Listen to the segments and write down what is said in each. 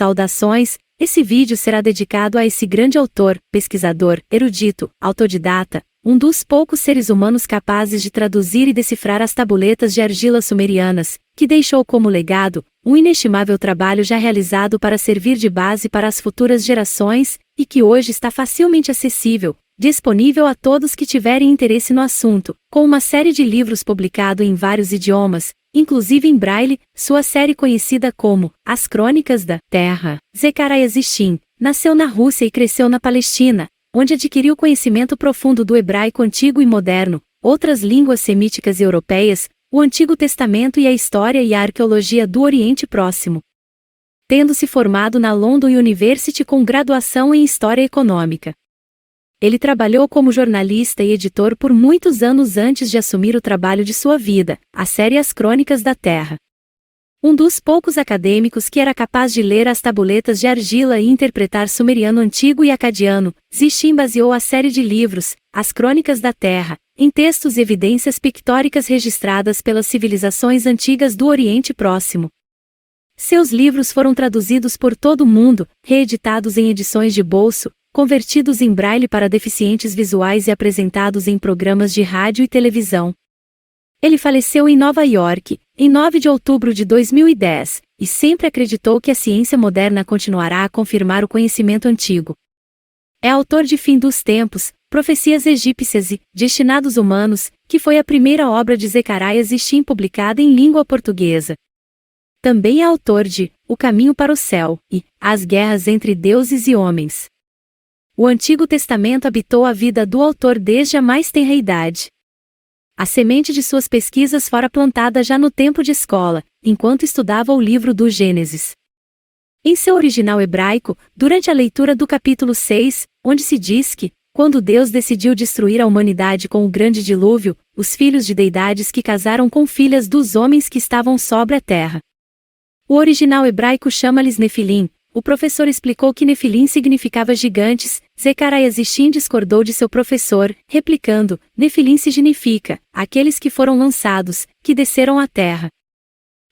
Saudações! Esse vídeo será dedicado a esse grande autor, pesquisador, erudito, autodidata, um dos poucos seres humanos capazes de traduzir e decifrar as tabuletas de argila sumerianas, que deixou como legado um inestimável trabalho já realizado para servir de base para as futuras gerações, e que hoje está facilmente acessível, disponível a todos que tiverem interesse no assunto, com uma série de livros publicado em vários idiomas, inclusive em braille. Sua série conhecida como As Crônicas da Terra. Zecharia Sitchin nasceu na Rússia e cresceu na Palestina, onde adquiriu conhecimento profundo do hebraico antigo e moderno, outras línguas semíticas e europeias, o Antigo Testamento e a história e a arqueologia do Oriente Próximo. Tendo se formado na London University com graduação em História Econômica. Ele trabalhou como jornalista e editor por muitos anos antes de assumir o trabalho de sua vida, a série As Crônicas da Terra. Um dos poucos acadêmicos que era capaz de ler as tabuletas de argila e interpretar sumeriano antigo e acadiano, Sitchin baseou a série de livros, As Crônicas da Terra, em textos e evidências pictóricas registradas pelas civilizações antigas do Oriente Próximo. Seus livros foram traduzidos por todo o mundo, reeditados em edições de bolso, convertidos em braille para deficientes visuais e apresentados em programas de rádio e televisão. Ele faleceu em Nova York, em 9 de outubro de 2010, e sempre acreditou que a ciência moderna continuará a confirmar o conhecimento antigo. É autor de Fim dos Tempos, Profecias Egípcias e Destinados Humanos, que foi a primeira obra de Zecharia Sitchin publicada em língua portuguesa. Também é autor de O Caminho para o Céu e As Guerras entre Deuses e Homens. O Antigo Testamento habitou a vida do autor desde a mais tenra idade. A semente de suas pesquisas fora plantada já no tempo de escola, enquanto estudava o livro do Gênesis. Em seu original hebraico, durante a leitura do capítulo 6, onde se diz que, quando Deus decidiu destruir a humanidade com o grande dilúvio, os filhos de deidades que casaram com filhas dos homens que estavam sobre a terra. O original hebraico chama-lhes Nefilim. O professor explicou que Nefilim significava gigantes. Zecharia Sitchin discordou de seu professor, replicando: Nefilim significa aqueles que foram lançados, que desceram à terra.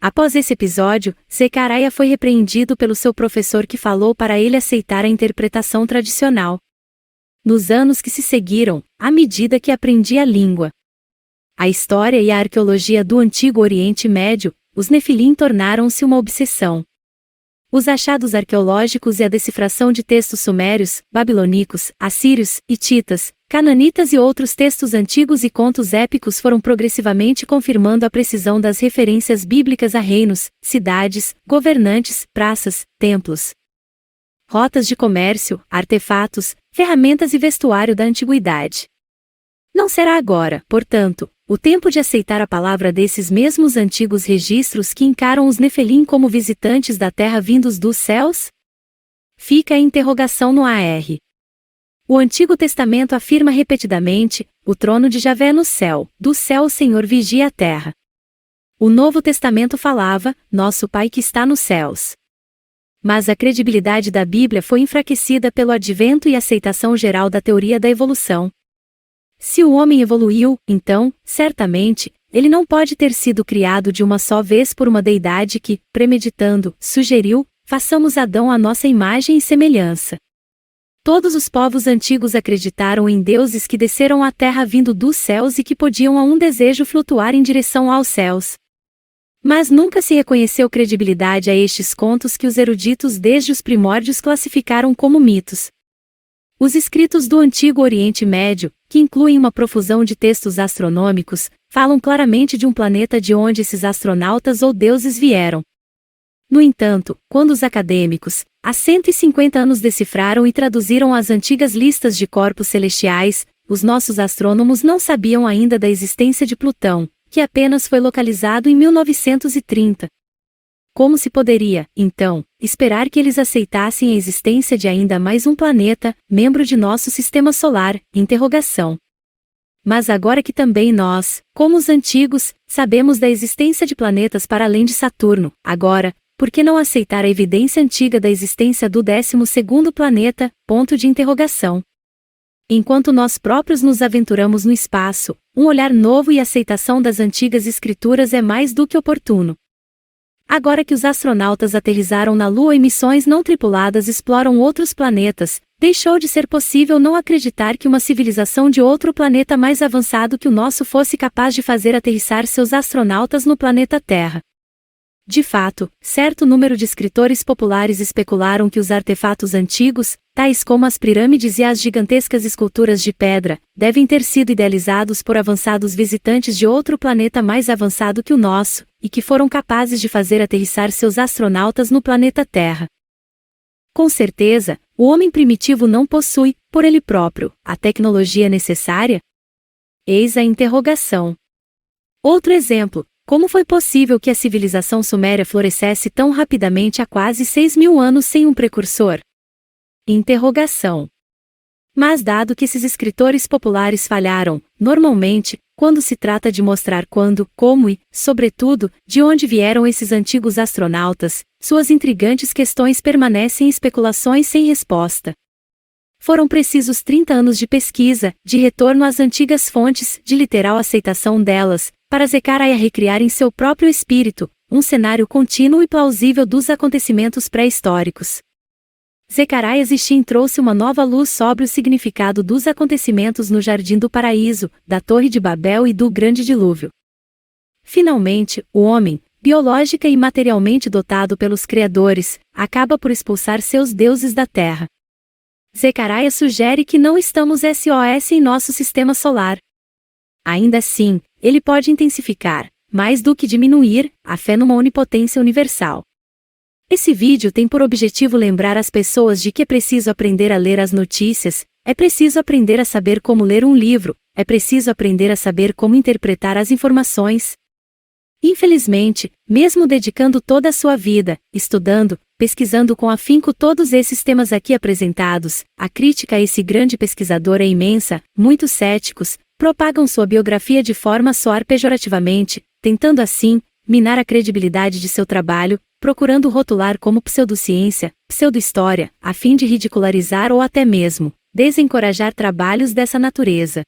Após esse episódio, Zecharia foi repreendido pelo seu professor, que falou para ele aceitar a interpretação tradicional. Nos anos que se seguiram, à medida que aprendia a língua, a história e a arqueologia do Antigo Oriente Médio, os Nefilim tornaram-se uma obsessão. Os achados arqueológicos e a decifração de textos sumérios, babilônicos, assírios, hititas, cananitas e outros textos antigos e contos épicos foram progressivamente confirmando a precisão das referências bíblicas a reinos, cidades, governantes, praças, templos, rotas de comércio, artefatos, ferramentas e vestuário da antiguidade. Não será agora, portanto, o tempo de aceitar a palavra desses mesmos antigos registros que encaram os Nefilim como visitantes da terra vindos dos céus? Fica a interrogação no ar. O Antigo Testamento afirma repetidamente: o trono de Javé é no céu, do céu o Senhor vigia a terra. O Novo Testamento falava: nosso Pai que está nos céus. Mas a credibilidade da Bíblia foi enfraquecida pelo advento e aceitação geral da teoria da evolução. Se o homem evoluiu, então, certamente, ele não pode ter sido criado de uma só vez por uma deidade que, premeditando, sugeriu: façamos Adão à nossa imagem e semelhança. Todos os povos antigos acreditaram em deuses que desceram à terra vindo dos céus e que podiam a um desejo flutuar em direção aos céus. Mas nunca se reconheceu credibilidade a estes contos que os eruditos desde os primórdios classificaram como mitos. Os escritos do Antigo Oriente Médio, que incluem uma profusão de textos astronômicos, falam claramente de um planeta de onde esses astronautas ou deuses vieram. No entanto, quando os acadêmicos, há 150 anos decifraram e traduziram as antigas listas de corpos celestiais, os nossos astrônomos não sabiam ainda da existência de Plutão, que apenas foi localizado em 1930. Como se poderia, então, esperar que eles aceitassem a existência de ainda mais um planeta, membro de nosso sistema solar? Mas agora que também nós, como os antigos, sabemos da existência de planetas para além de Saturno, agora, por que não aceitar a evidência antiga da existência do 12º planeta? Enquanto nós próprios nos aventuramos no espaço, um olhar novo e aceitação das antigas escrituras é mais do que oportuno. Agora que os astronautas aterrissaram na Lua e missões não tripuladas exploram outros planetas, deixou de ser possível não acreditar que uma civilização de outro planeta mais avançado que o nosso fosse capaz de fazer aterrissar seus astronautas no planeta Terra. De fato, certo número de escritores populares especularam que os artefatos antigos, tais como as pirâmides e as gigantescas esculturas de pedra, devem ter sido idealizados por avançados visitantes de outro planeta mais avançado que o nosso, e que foram capazes de fazer aterrissar seus astronautas no planeta Terra. Com certeza, o homem primitivo não possui, por ele próprio, a tecnologia necessária? Eis a interrogação. Outro exemplo. Como foi possível que a civilização suméria florescesse tão rapidamente há quase 6.000 anos sem um precursor? Interrogação. Mas dado que esses escritores populares falharam, normalmente, quando se trata de mostrar quando, como e, sobretudo, de onde vieram esses antigos astronautas, suas intrigantes questões permanecem especulações sem resposta. Foram precisos 30 anos de pesquisa, de retorno às antigas fontes, de literal aceitação delas, para Zecharia recriar em seu próprio espírito, um cenário contínuo e plausível dos acontecimentos pré-históricos. Zecharia Sitchin trouxe uma nova luz sobre o significado dos acontecimentos no Jardim do Paraíso, da Torre de Babel e do Grande Dilúvio. Finalmente, o homem, biológica e materialmente dotado pelos criadores, acaba por expulsar seus deuses da Terra. Zecharia sugere que não estamos SOS em nosso sistema solar. Ainda assim, ele pode intensificar, mais do que diminuir, a fé numa onipotência universal. Esse vídeo tem por objetivo lembrar as pessoas de que é preciso aprender a ler as notícias, é preciso aprender a saber como ler um livro, é preciso aprender a saber como interpretar as informações. Infelizmente, mesmo dedicando toda a sua vida, estudando, pesquisando com afinco todos esses temas aqui apresentados, a crítica a esse grande pesquisador é imensa. Muitos céticos propagam sua biografia de forma a soar pejorativamente, tentando assim minar a credibilidade de seu trabalho, procurando rotular como pseudociência, pseudohistória, a fim de ridicularizar ou até mesmo desencorajar trabalhos dessa natureza.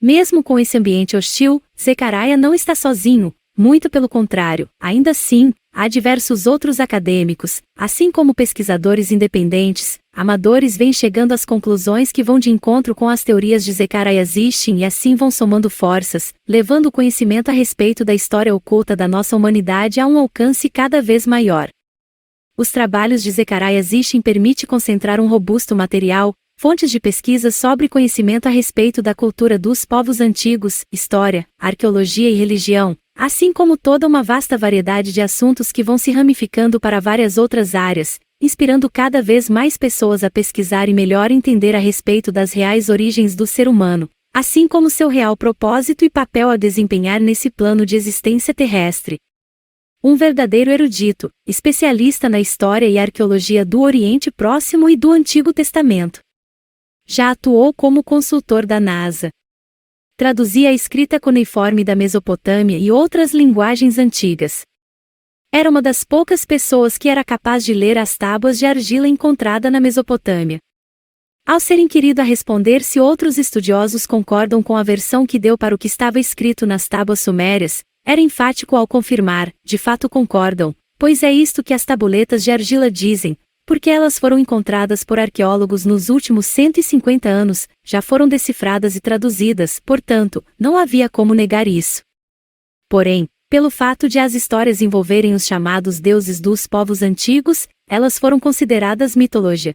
Mesmo com esse ambiente hostil, Zecharia não está sozinho, muito pelo contrário. Ainda assim, há diversos outros acadêmicos, assim como pesquisadores independentes, amadores vêm chegando às conclusões que vão de encontro com as teorias de Zecharia Sitchin e assim vão somando forças, levando o conhecimento a respeito da história oculta da nossa humanidade a um alcance cada vez maior. Os trabalhos de Zecharia Sitchin permitem concentrar um robusto material, fontes de pesquisa sobre conhecimento a respeito da cultura dos povos antigos, história, arqueologia e religião, assim como toda uma vasta variedade de assuntos que vão se ramificando para várias outras áreas, inspirando cada vez mais pessoas a pesquisar e melhor entender a respeito das reais origens do ser humano, assim como seu real propósito e papel a desempenhar nesse plano de existência terrestre. Um verdadeiro erudito, especialista na história e arqueologia do Oriente Próximo e do Antigo Testamento. Já atuou como consultor da NASA. Traduzia a escrita cuneiforme da Mesopotâmia e outras linguagens antigas. Era uma das poucas pessoas que era capaz de ler as tábuas de argila encontrada na Mesopotâmia. Ao ser inquirido a responder se outros estudiosos concordam com a versão que deu para o que estava escrito nas tábuas sumérias, era enfático ao confirmar: de fato concordam, pois é isto que as tabuletas de argila dizem, porque elas foram encontradas por arqueólogos nos últimos 150 anos, já foram decifradas e traduzidas, portanto, não havia como negar isso. Porém, pelo fato de as histórias envolverem os chamados deuses dos povos antigos, elas foram consideradas mitologia.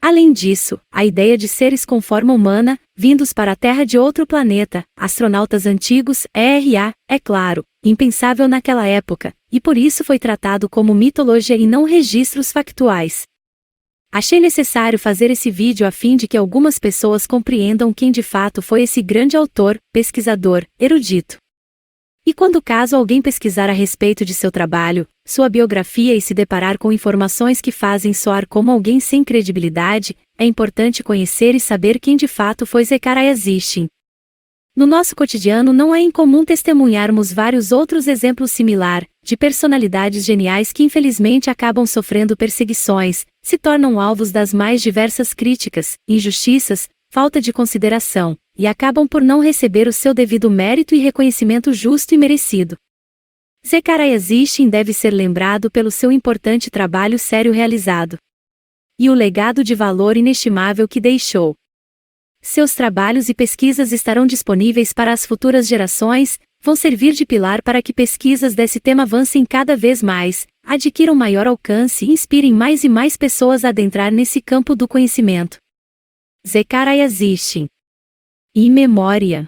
Além disso, a ideia de seres com forma humana, vindos para a Terra de outro planeta, astronautas antigos, é claro, impensável naquela época, e por isso foi tratado como mitologia e não registros factuais. Achei necessário fazer esse vídeo a fim de que algumas pessoas compreendam quem de fato foi esse grande autor, pesquisador, erudito. E quando caso alguém pesquisar a respeito de seu trabalho, sua biografia e se deparar com informações que fazem soar como alguém sem credibilidade, é importante conhecer e saber quem de fato foi Zecharia Sitchin. No nosso cotidiano não é incomum testemunharmos vários outros exemplos similar, de personalidades geniais que infelizmente acabam sofrendo perseguições, se tornam alvos das mais diversas críticas, injustiças, falta de consideração, e acabam por não receber o seu devido mérito e reconhecimento justo e merecido. Zecharia Sitchin deve ser lembrado pelo seu importante trabalho sério realizado e o legado de valor inestimável que deixou. Seus trabalhos e pesquisas estarão disponíveis para as futuras gerações, vão servir de pilar para que pesquisas desse tema avancem cada vez mais, adquiram maior alcance e inspirem mais e mais pessoas a adentrar nesse campo do conhecimento. Zecharia Sitchin. In Memória.